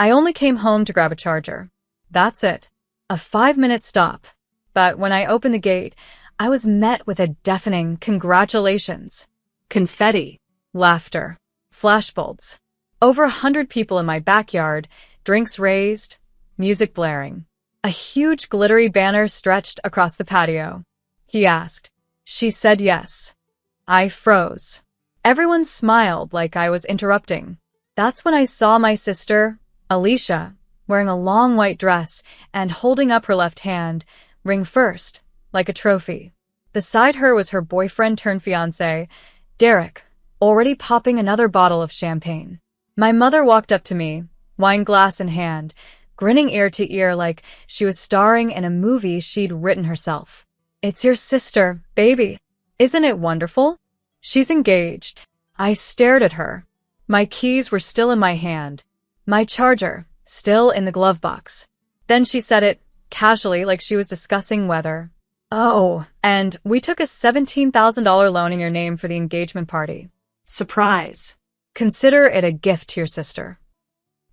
I only came home to grab a charger. That's it. A 5-minute stop. But when I opened the gate, I was met with a deafening congratulations. Confetti, laughter, flashbulbs. Over 100 people in my backyard, drinks raised, music blaring. A huge glittery banner stretched across the patio. He asked. She said yes. I froze. Everyone smiled like I was interrupting. That's when I saw my sister, Alicia, wearing a long white dress and holding up her left hand, ring first, like a trophy. Beside her was her boyfriend-turned-fiancé, Derek, already popping another bottle of champagne. My mother walked up to me, wine glass in hand, grinning ear to ear like she was starring in a movie she'd written herself. It's your sister, baby. Isn't it wonderful? She's engaged. I stared at her. My keys were still in my hand. My charger, still in the glove box. Then she said it, casually, like she was discussing weather. Oh, and we took a $17,000 loan in your name for the engagement party. Surprise. Consider it a gift to your sister.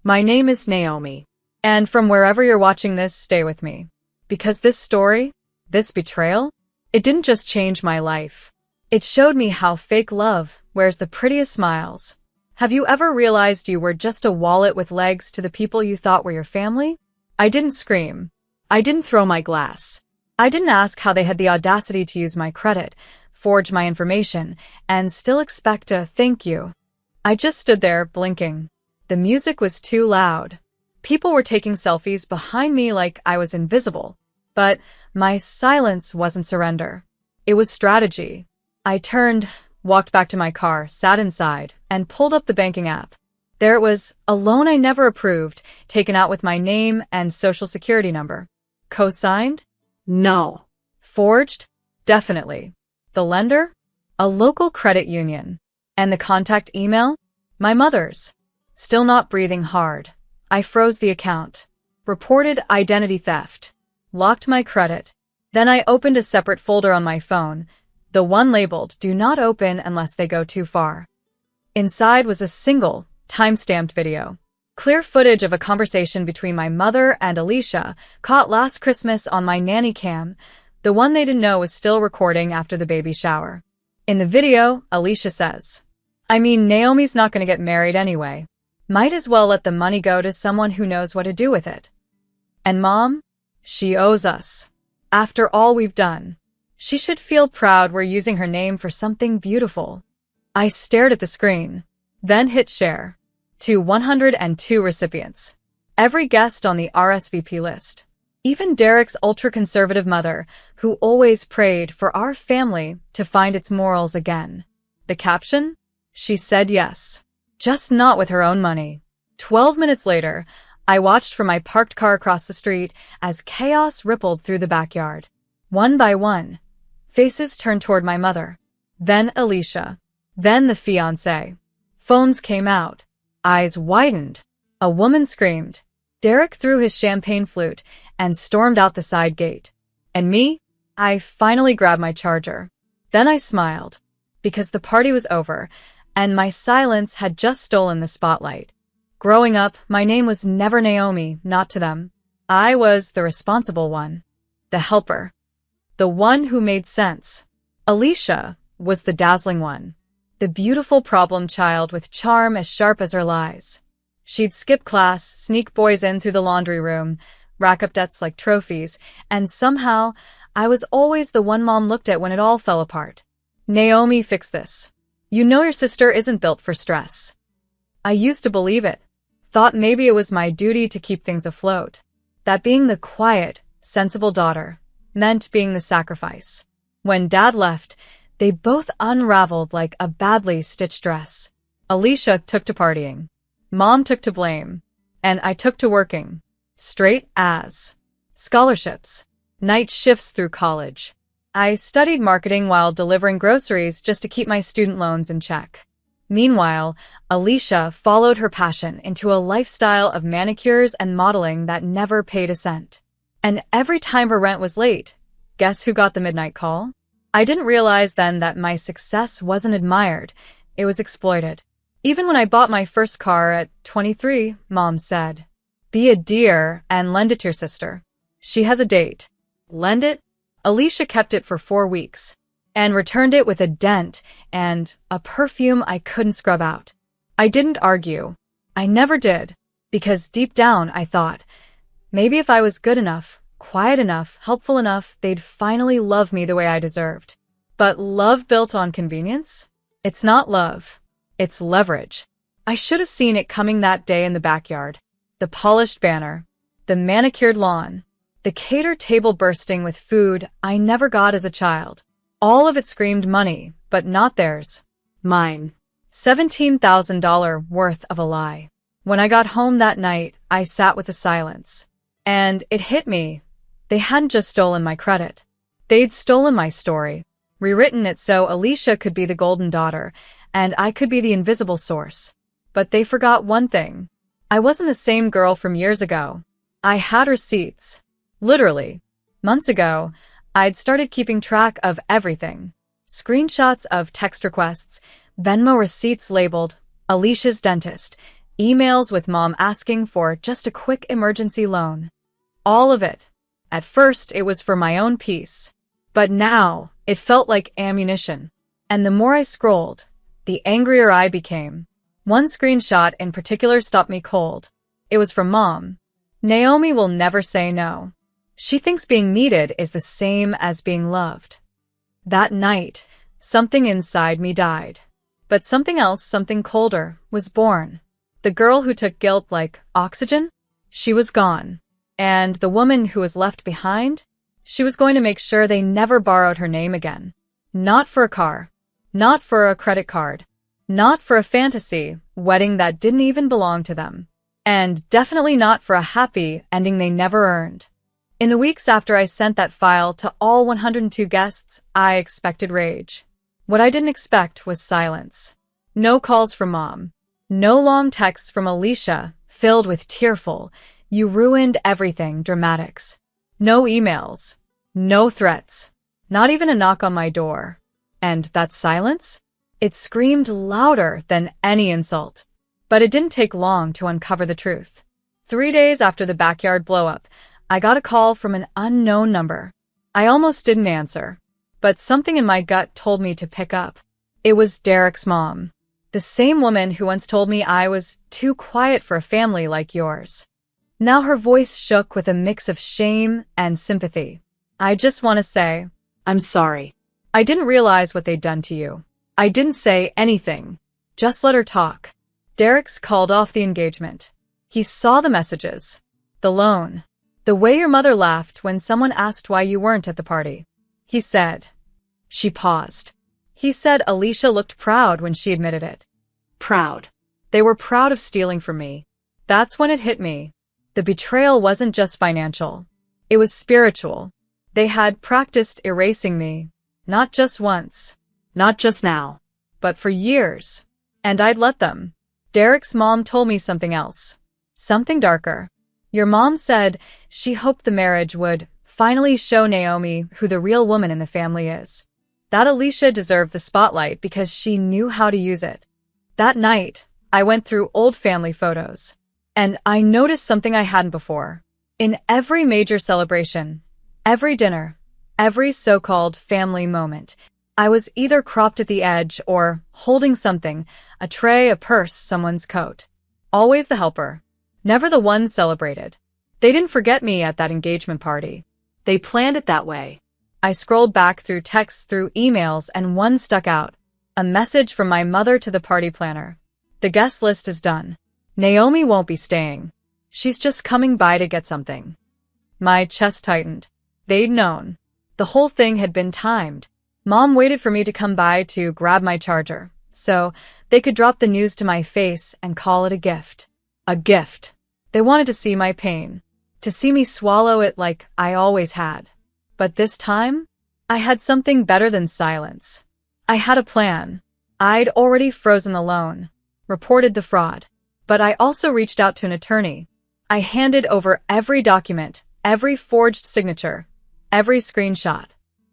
My name is Naomi. And from wherever you're watching this, stay with me. Because this story, this betrayal, it didn't just change my life. It showed me how fake love wears the prettiest smiles. Have you ever realized you were just a wallet with legs to the people you thought were your family? I didn't scream. I didn't throw my glass. I didn't ask how they had the audacity to use my credit, forge my information, and still expect a thank you. I just stood there, blinking. The music was too loud. People were taking selfies behind me like I was invisible. But my silence wasn't surrender. It was strategy. I turned, walked back to my car, sat inside, and pulled up the banking app. There it was, a loan I never approved, taken out with my name and social security number. Co-signed? No. Forged? Definitely. The lender? A local credit union. And the contact email? My mother's. Still not breathing hard. I froze the account. Reported identity theft. Locked my credit. Then I opened a separate folder on my phone, the one labeled "Do not open unless they go too far." Inside was a single, time-stamped video. Clear footage of a conversation between my mother and Alicia, caught last Christmas on my nanny cam, the one they didn't know was still recording after the baby shower. In the video, Alicia says, "I mean, Naomi's not going to get married anyway. Might as well let the money go to someone who knows what to do with it. And Mom? She owes us. After all we've done. She should feel proud we're using her name for something beautiful." I stared at the screen, then hit share. To 102 recipients. Every guest on the RSVP list. Even Derek's ultra-conservative mother, who always prayed for our family to find its morals again. The caption? She said yes. Just not with her own money. 12 minutes later, I watched from my parked car across the street as chaos rippled through the backyard. One by one, faces turned toward my mother. Then Alicia. Then the fiancé. Phones came out. Eyes widened. A woman screamed. Derek threw his champagne flute and stormed out the side gate. And me? I finally grabbed my charger. Then I smiled. Because the party was over, and my silence had just stolen the spotlight. Growing up, my name was never Naomi, not to them. I was the responsible one. The helper. The one who made sense. Alicia was the dazzling one. The beautiful problem child with charm as sharp as her lies. She'd skip class, sneak boys in through the laundry room, rack up debts like trophies, and somehow, I was always the one Mom looked at when it all fell apart. Naomi, fix this. You know your sister isn't built for stress. I used to believe it. Thought maybe it was my duty to keep things afloat. That being the quiet, sensible daughter meant being the sacrifice. When Dad left, they both unraveled like a badly stitched dress. Alicia took to partying. Mom took to blame. And I took to working. Straight as. Scholarships. Night shifts through college. I studied marketing while delivering groceries just to keep my student loans in check. Meanwhile, Alicia followed her passion into a lifestyle of manicures and modeling that never paid a cent. And every time her rent was late, guess who got the midnight call? I didn't realize then that my success wasn't admired, it was exploited. Even when I bought my first car at 23, Mom said, Be a dear and lend it to your sister. She has a date. Lend it? Alicia kept it for 4 weeks and returned it with a dent and a perfume I couldn't scrub out. I didn't argue. I never did, because deep down I thought, maybe if I was good enough, quiet enough, helpful enough, they'd finally love me the way I deserved. But love built on convenience? It's not love. It's leverage. I should have seen it coming that day in the backyard. The polished banner, the manicured lawn, the catered table bursting with food I never got as a child. All of it screamed money, but not theirs. Mine. $17,000 worth of a lie. When I got home that night, I sat with the silence. And it hit me. They hadn't just stolen my credit. They'd stolen my story, rewritten it so Alicia could be the golden daughter, and I could be the invisible source. But they forgot one thing. I wasn't the same girl from years ago. I had receipts. Literally. Months ago, I'd started keeping track of everything. Screenshots of text requests, Venmo receipts labeled Alicia's dentist, emails with mom asking for just a quick emergency loan. All of it. At first, it was for my own peace. But now, it felt like ammunition. And the more I scrolled, the angrier I became. One screenshot in particular stopped me cold. It was from Mom. Naomi will never say no. She thinks being needed is the same as being loved. That night, something inside me died. But something else, something colder, was born. The girl who took guilt like oxygen? She was gone. And the woman who was left behind? She was going to make sure they never borrowed her name again. Not for a car. Not for a credit card. Not for a fantasy wedding that didn't even belong to them. And definitely not for a happy ending they never earned. In the weeks after I sent that file to all 102 guests, I expected rage. What I didn't expect was silence. No calls from Mom. No long texts from Alicia, filled with tearful, "You ruined everything" dramatics. No emails. No threats. Not even a knock on my door. And that silence? It screamed louder than any insult. But it didn't take long to uncover the truth. 3 days after the backyard blow-up, I got a call from an unknown number. I almost didn't answer, but something in my gut told me to pick up. It was Derek's mom, the same woman who once told me I was too quiet for a family like yours. Now her voice shook with a mix of shame and sympathy. "I just want to say, I'm sorry. I didn't realize what they'd done to you. I didn't say anything. Just let her talk." Derek's called off the engagement. He saw the messages. The loan. The way your mother laughed when someone asked why you weren't at the party. He said. She paused. He said Alicia looked proud when she admitted it. Proud. They were proud of stealing from me. That's when it hit me. The betrayal wasn't just financial. It was spiritual. They had practiced erasing me. Not just once. Not just now. But for years. And I'd let them. Derek's mom told me something else. Something darker. Your mom said she hoped the marriage would finally show Naomi who the real woman in the family is. That Alicia deserved the spotlight because she knew how to use it. That night, I went through old family photos. And I noticed something I hadn't before. In every major celebration, every dinner, every so-called family moment, I was either cropped at the edge or holding something, a tray, a purse, someone's coat. Always the helper. Never the one celebrated. They didn't forget me at that engagement party. They planned it that way. I scrolled back through texts, through emails, and one stuck out. A message from my mother to the party planner. The guest list is done. Naomi won't be staying. She's just coming by to get something. My chest tightened. They'd known. The whole thing had been timed. Mom waited for me to come by to grab my charger, so they could drop the news to my face and call it a gift. A gift. They wanted to see my pain. To see me swallow it like I always had. But this time, I had something better than silence. I had a plan. I'd already frozen the loan. Reported the fraud. But I also reached out to an attorney. I handed over every document, every forged signature, every screenshot.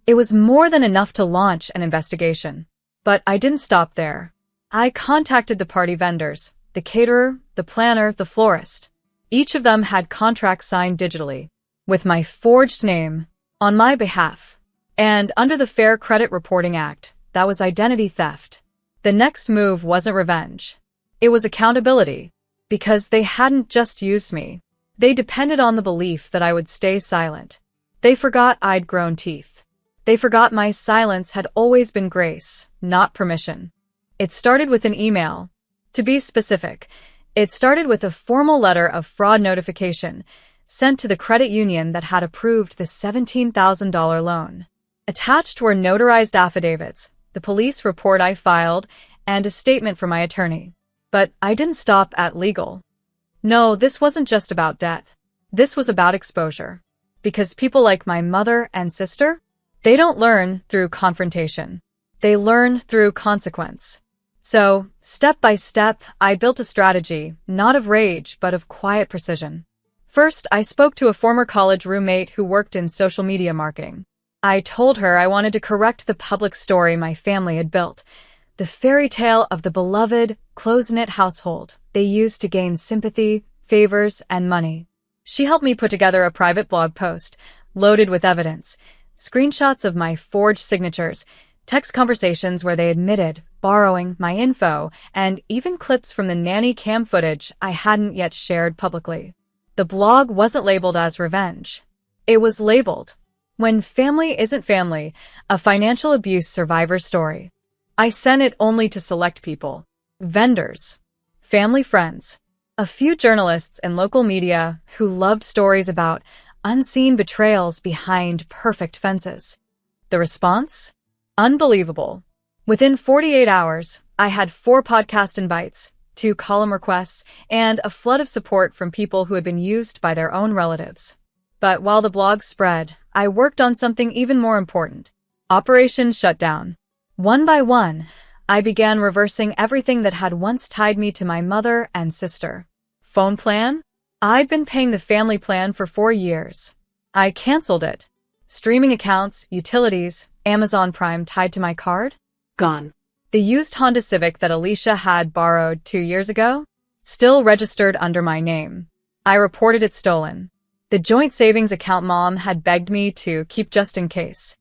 It was more than enough to launch an investigation. But I didn't stop there. I contacted the party vendors, the caterer, the planner, the florist. Each of them had contracts signed digitally, with my forged name, on my behalf. And under the Fair Credit Reporting Act, that was identity theft. The next move wasn't revenge. It was accountability, because they hadn't just used me. They depended on the belief that I would stay silent. They forgot I'd grown teeth. They forgot my silence had always been grace, not permission. It started with an email. To be specific, it started with a formal letter of fraud notification sent to the credit union that had approved the $17,000 loan. Attached were notarized affidavits, the police report I filed, and a statement from my attorney. But I didn't stop at legal. No, this wasn't just about debt. This was about exposure. Because people like my mother and sister, they don't learn through confrontation. They learn through consequence. So, step by step, I built a strategy, not of rage, but of quiet precision. First, I spoke to a former college roommate who worked in social media marketing. I told her I wanted to correct the public story my family had built, the fairy tale of the beloved, close-knit household they used to gain sympathy, favors, and money. She helped me put together a private blog post, loaded with evidence, screenshots of my forged signatures, text conversations where they admitted borrowing my info, and even clips from the nanny cam footage I hadn't yet shared publicly. The blog wasn't labeled as revenge. It was labeled, "When Family Isn't Family, a Financial Abuse Survivor Story." I sent it only to select people, vendors, family friends, a few journalists and local media who loved stories about unseen betrayals behind perfect fences. The response? Unbelievable. Within 48 hours, I had 4 podcast invites, 2 column requests, and a flood of support from people who had been used by their own relatives. But while the blog spread, I worked on something even more important. Operation Shutdown. One by one, I began reversing everything that had once tied me to my mother and sister. Phone plan? I'd been paying the family plan for 4 years. I canceled it. Streaming accounts, utilities, Amazon Prime tied to my card? Gone. The used Honda Civic that Alicia had borrowed 2 years ago? Still registered under my name. I reported it stolen. The joint savings account Mom had begged me to keep just in case.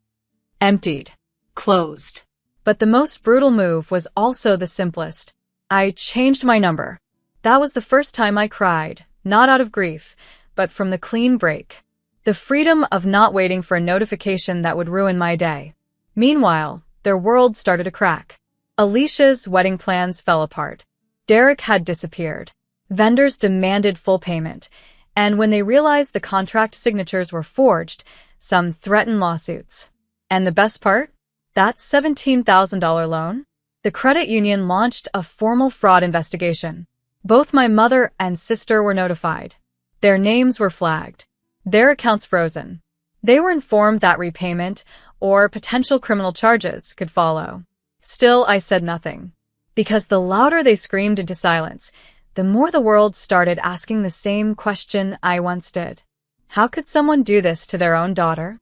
Emptied. Closed. But the most brutal move was also the simplest. I changed my number. That was the first time I cried, not out of grief, but from the clean break. The freedom of not waiting for a notification that would ruin my day. Meanwhile, their world started to crack. Alicia's wedding plans fell apart. Derek had disappeared. Vendors demanded full payment, and when they realized the contract signatures were forged, some threatened lawsuits. And the best part? That $17,000 loan? The credit union launched a formal fraud investigation. Both my mother and sister were notified. Their names were flagged. Their accounts frozen. They were informed that repayment or potential criminal charges could follow. Still, I said nothing. Because the louder they screamed into silence, the more the world started asking the same question I once did. How could someone do this to their own daughter?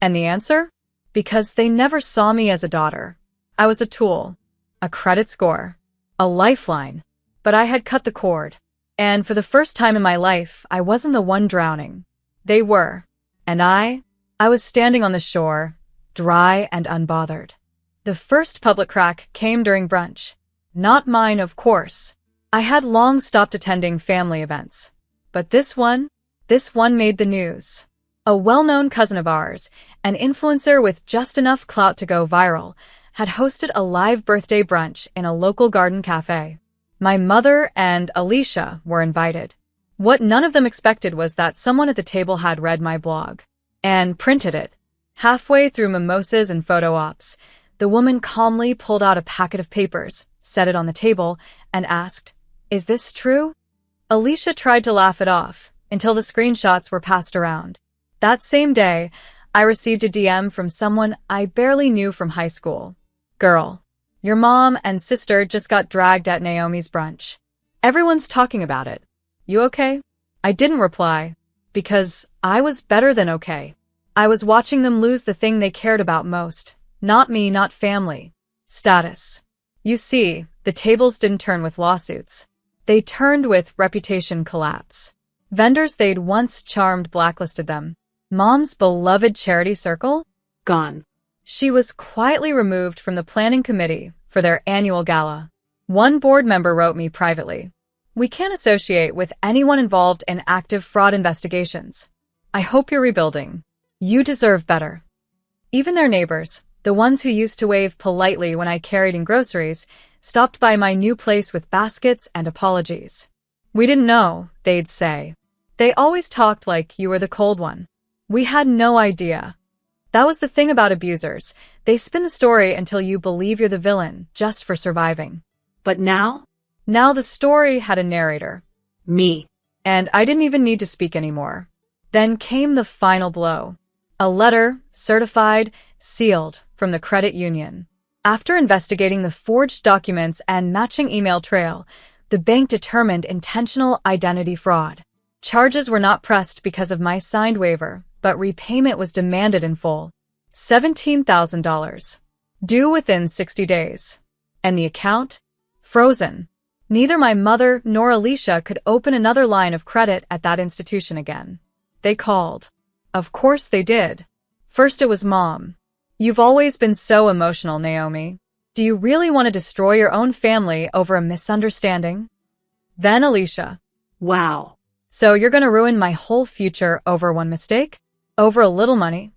And the answer? Because they never saw me as a daughter. I was a tool, a credit score, a lifeline. But I had cut the cord. And for the first time in my life, I wasn't the one drowning. They were. And I was standing on the shore, dry and unbothered. The first public crack came during brunch. Not mine, of course. I had long stopped attending family events. But this one made the news. A well-known cousin of ours, an influencer with just enough clout to go viral, had hosted a live birthday brunch in a local garden cafe. My mother and Alicia were invited. What none of them expected was that someone at the table had read my blog and printed it. Halfway through mimosas and photo ops, the woman calmly pulled out a packet of papers, set it on the table, and asked, "Is this true?" Alicia tried to laugh it off until the screenshots were passed around. That same day, I received a DM from someone I barely knew from high school. "Girl, your mom and sister just got dragged at Naomi's brunch. Everyone's talking about it. You okay?" I didn't reply, because I was better than okay. I was watching them lose the thing they cared about most. Not me, not family. Status. You see, the tables didn't turn with lawsuits. They turned with reputation collapse. Vendors they'd once charmed blacklisted them. Mom's beloved charity circle? Gone. She was quietly removed from the planning committee for their annual gala. One board member wrote me privately, "We can't associate with anyone involved in active fraud investigations. I hope you're rebuilding. You deserve better." Even their neighbors, the ones who used to wave politely when I carried in groceries, stopped by my new place with baskets and apologies. "We didn't know," they'd say. "They always talked like you were the cold one. We had no idea." That was the thing about abusers. They spin the story until you believe you're the villain just for surviving. But now? Now the story had a narrator. Me. And I didn't even need to speak anymore. Then came the final blow. A letter, certified, sealed, from the credit union. After investigating the forged documents and matching email trail, the bank determined intentional identity fraud. Charges were not pressed because of my signed waiver, but repayment was demanded in full. $17,000. Due within 60 days. And the account? Frozen. Neither my mother nor Alicia could open another line of credit at that institution again. They called. Of course they did. First it was Mom. "You've always been so emotional, Naomi. Do you really want to destroy your own family over a misunderstanding?" Then Alicia. Wow. "So you're going to ruin my whole future over one mistake? Over a little money?"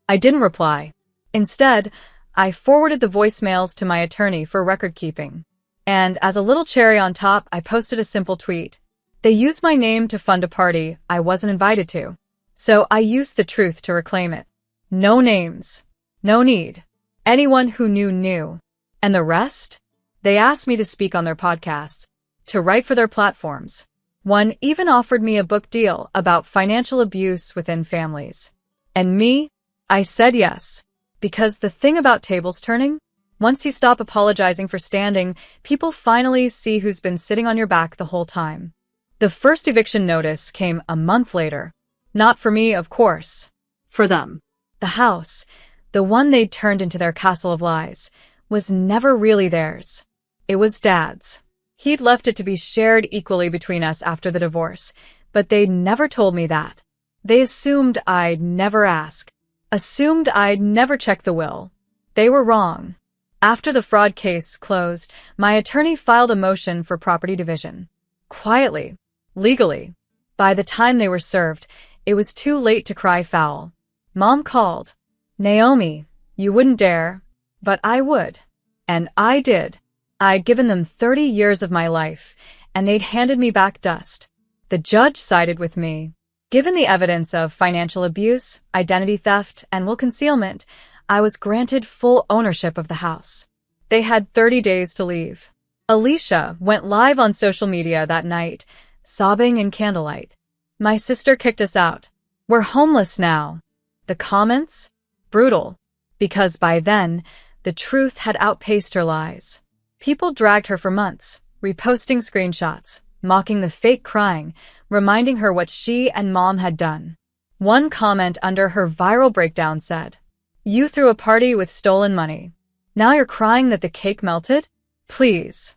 I didn't reply. Instead, I forwarded the voicemails to my attorney for record keeping. And as a little cherry on top, I posted a simple tweet. They used my name to fund a party I wasn't invited to. So I used the truth to reclaim it. No names. No need. Anyone who knew knew. And the rest? They asked me to speak on their podcasts, to write for their platforms. One even offered me a book deal about financial abuse within families. And me? I said yes. Because the thing about tables turning? Once you stop apologizing for standing, people finally see who's been sitting on your back the whole time. The first eviction notice came a month later. Not for me, of course. For them. The house, the one they'd turned into their castle of lies, was never really theirs. It was Dad's. He'd left it to be shared equally between us after the divorce, but they'd never told me that. They assumed I'd never ask. Assumed I'd never check the will. They were wrong. After the fraud case closed, my attorney filed a motion for property division. Quietly. Legally. By the time they were served, it was too late to cry foul. Mom called. "Naomi, you wouldn't dare." But I would. And I did. I'd given them 30 years of my life, and they'd handed me back dust. The judge sided with me. Given the evidence of financial abuse, identity theft, and will concealment, I was granted full ownership of the house. They had 30 days to leave. Alicia went live on social media that night, sobbing in candlelight. "My sister kicked us out. We're homeless now." The comments? Brutal. Because by then, the truth had outpaced her lies. People dragged her for months, reposting screenshots, mocking the fake crying, reminding her what she and Mom had done. One comment under her viral breakdown said, "You threw a party with stolen money. Now you're crying that the cake melted? Please."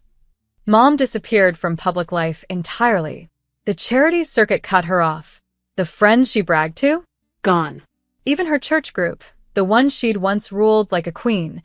Mom disappeared from public life entirely. The charity circuit cut her off. The friends she bragged to? Gone. Even her church group, the one she'd once ruled like a queen,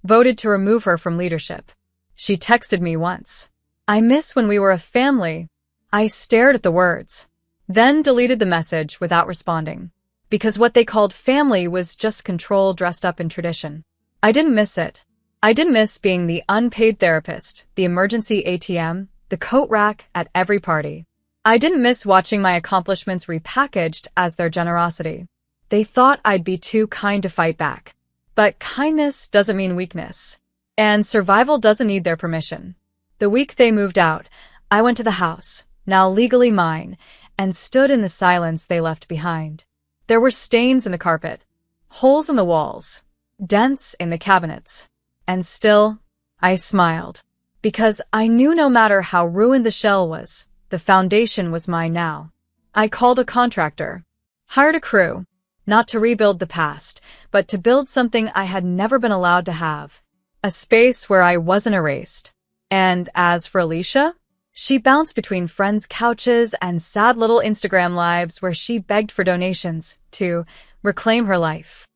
voted to remove her from leadership. She texted me once. "I miss when we were a family." I stared at the words, then deleted the message without responding. Because what they called family was just control dressed up in tradition. I didn't miss it. I didn't miss being the unpaid therapist, the emergency ATM, the coat rack at every party. I didn't miss watching my accomplishments repackaged as their generosity. They thought I'd be too kind to fight back. But kindness doesn't mean weakness. And survival doesn't need their permission. The week they moved out, I went to the house, now legally mine, and stood in the silence they left behind. There were stains in the carpet, holes in the walls, dents in the cabinets. And still, I smiled. Because I knew no matter how ruined the shell was, the foundation was mine now. I called a contractor, hired a crew, not to rebuild the past, but to build something I had never been allowed to have. A space where I wasn't erased. And as for Alicia, She bounced between friends' couches and sad little Instagram lives where she begged for donations to reclaim her life.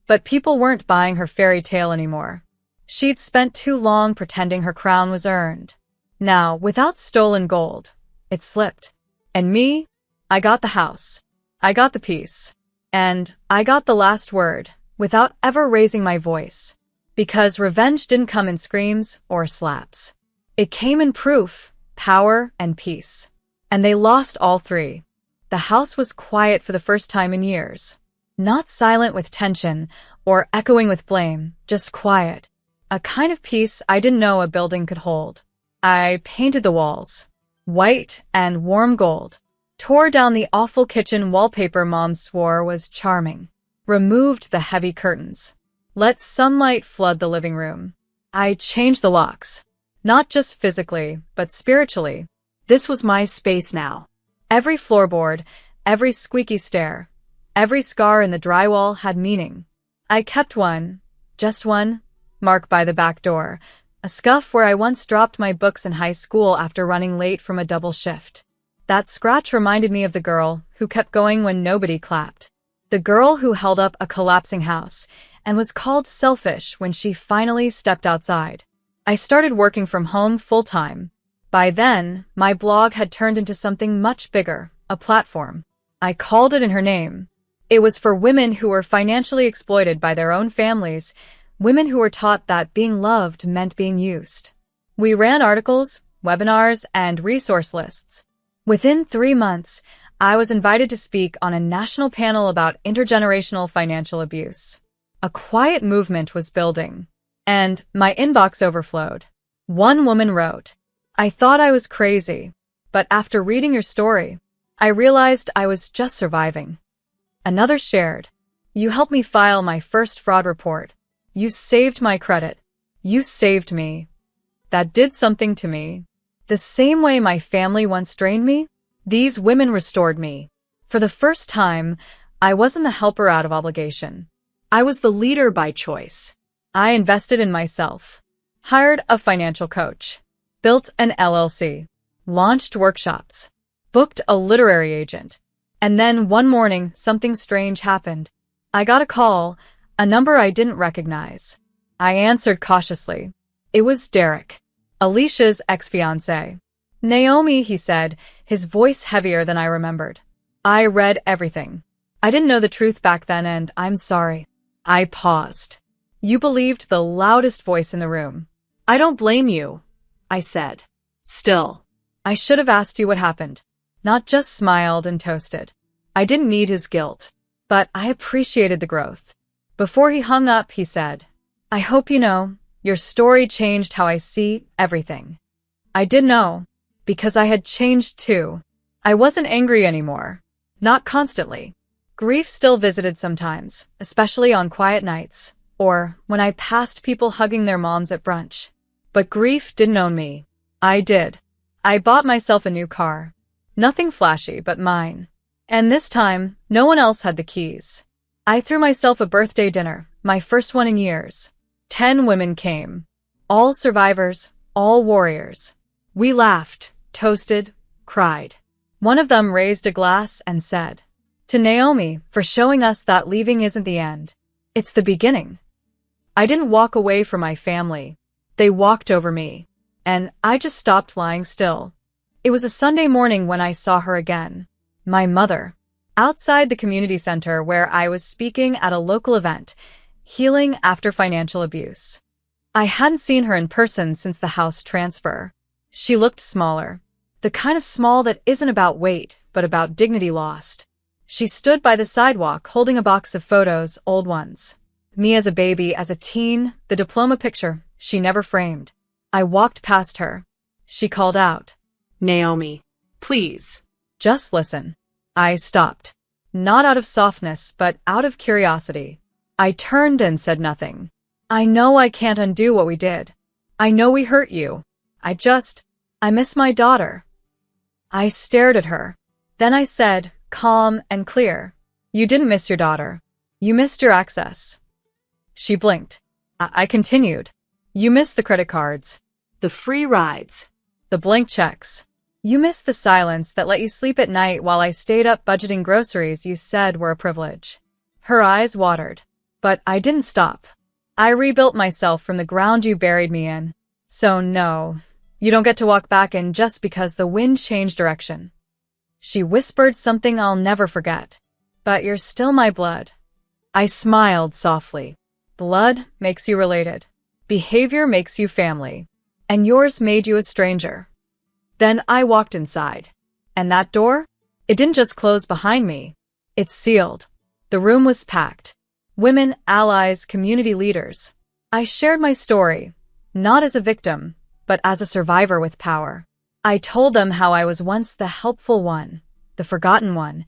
But people weren't buying her fairy tale anymore. She'd spent too long pretending her crown was earned. Now, without stolen gold, it slipped. And me? I got the house. I got the peace. And I got the last word, without ever raising my voice. Because revenge didn't come in screams or slaps. It came in proof, power, and peace. And they lost all three. The house was quiet for the first time in years. Not silent with tension or echoing with blame, just quiet. A kind of peace I didn't know a building could hold. I painted the walls, white and warm gold, tore down the awful kitchen wallpaper Mom swore was charming, removed the heavy curtains, let sunlight flood the living room. I changed the locks, not just physically, but spiritually. This was my space now. Every floorboard, every squeaky stair, every scar in the drywall had meaning. I kept one, just one, mark by the back door, a scuff where I once dropped my books in high school after running late from a double shift. That scratch reminded me of the girl who kept going when nobody clapped. The girl who held up a collapsing house and was called selfish when she finally stepped outside. I started working from home full-time. By then, my blog had turned into something much bigger, a platform. I called it in her name. It was for women who were financially exploited by their own families, women who were taught that being loved meant being used. We ran articles, webinars, and resource lists. Within 3 months, I was invited to speak on a national panel about intergenerational financial abuse. A quiet movement was building, and my inbox overflowed. One woman wrote, "I thought I was crazy, but after reading your story, I realized I was just surviving." Another shared, "You helped me file my first fraud report. You saved my credit. You saved me." That did something to me. The same way my family once drained me, these women restored me. For the first time, I wasn't the helper out of obligation. I was the leader by choice. I invested in myself, hired a financial coach, built an LLC, launched workshops, booked a literary agent. And then one morning, something strange happened. I got a call, a number I didn't recognize. I answered cautiously. It was Derek, Alicia's ex-fiancé. "Naomi," he said, his voice heavier than I remembered. I read everything. I didn't know the truth back then, and I'm sorry. I paused. "You believed the loudest voice in the room." "I don't blame you," I said. Still. I should have asked you what happened, not just smiled and toasted. I didn't need his guilt, but I appreciated the growth. Before he hung up, he said, "I hope you know, your story changed how I see everything." I did know, because I had changed too. I wasn't angry anymore. Not constantly. Grief still visited sometimes, especially on quiet nights, or when I passed people hugging their moms at brunch. But grief didn't own me. I did. I bought myself a new car. Nothing flashy, but mine. And this time, no one else had the keys. I threw myself a birthday dinner, my first one in years. 10 women came. All survivors, all warriors. We laughed, toasted, cried. One of them raised a glass and said, "To Naomi, for showing us that leaving isn't the end. It's the beginning." I didn't walk away from my family. They walked over me. And I just stopped lying still. It was a Sunday morning when I saw her again. My mother. Outside the community center where I was speaking at a local event, Healing After Financial Abuse. I hadn't seen her in person since the house transfer. She looked smaller. The kind of small that isn't about weight, but about dignity lost. She stood by the sidewalk holding a box of photos, old ones. Me as a baby, as a teen, the diploma picture she never framed. I walked past her. She called out, "Naomi, please." "Just listen." I stopped. Not out of softness, but out of curiosity. I turned and said nothing. "I know I can't undo what we did. I know we hurt you. I miss my daughter." I stared at her. Then I said, calm and clear, "You didn't miss your daughter. You missed your access." She blinked. I continued, "You missed the credit cards. The free rides. The blank checks. You missed the silence that let you sleep at night while I stayed up budgeting groceries you said were a privilege. Her eyes watered. But I didn't stop. I rebuilt myself from the ground you buried me in. So no, you don't get to walk back in just because the wind changed direction. She whispered something I'll never forget. But you're still my blood. I smiled softly. Blood makes you related. Behavior makes you family. And yours made you a stranger. Then I walked inside. And that door? It didn't just close behind me. It sealed. The room was packed. Women, allies, community leaders. I shared my story, not as a victim, but as a survivor with power. I told them how I was once the helpful one, the forgotten one,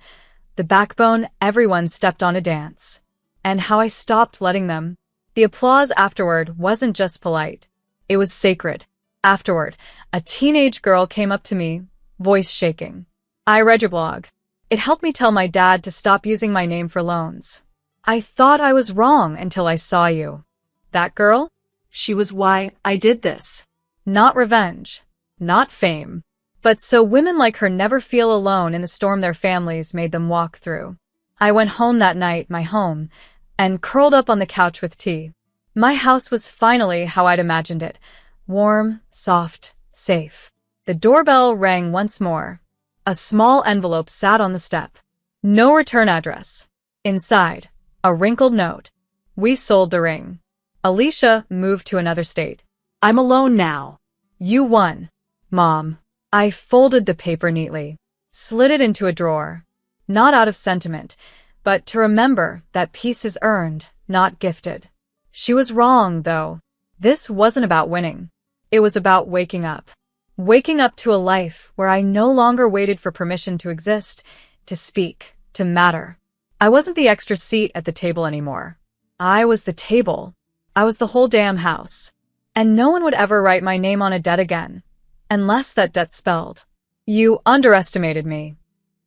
the backbone everyone stepped on to dance, and how I stopped letting them. The applause afterward wasn't just polite. It was sacred. Afterward, a teenage girl came up to me, voice shaking. I read your blog. It helped me tell my dad to stop using my name for loans. I thought I was wrong until I saw you. That girl? She was why I did this. Not revenge. Not fame. But so women like her never feel alone in the storm their families made them walk through. I went home that night, my home, and curled up on the couch with tea. My house was finally how I'd imagined it. Warm, soft, safe. The doorbell rang once more. A small envelope sat on the step. No return address. Inside, a wrinkled note. We sold the ring. Alicia moved to another state. I'm alone now. You won, Mom. I folded the paper neatly, slid it into a drawer. Not out of sentiment, but to remember that peace is earned, not gifted. She was wrong, though. This wasn't about winning. It was about waking up. Waking up to a life where I no longer waited for permission to exist, to speak, to matter. I wasn't the extra seat at the table anymore. I was the table. I was the whole damn house. And no one would ever write my name on a debt again. Unless that debt spelled, you underestimated me.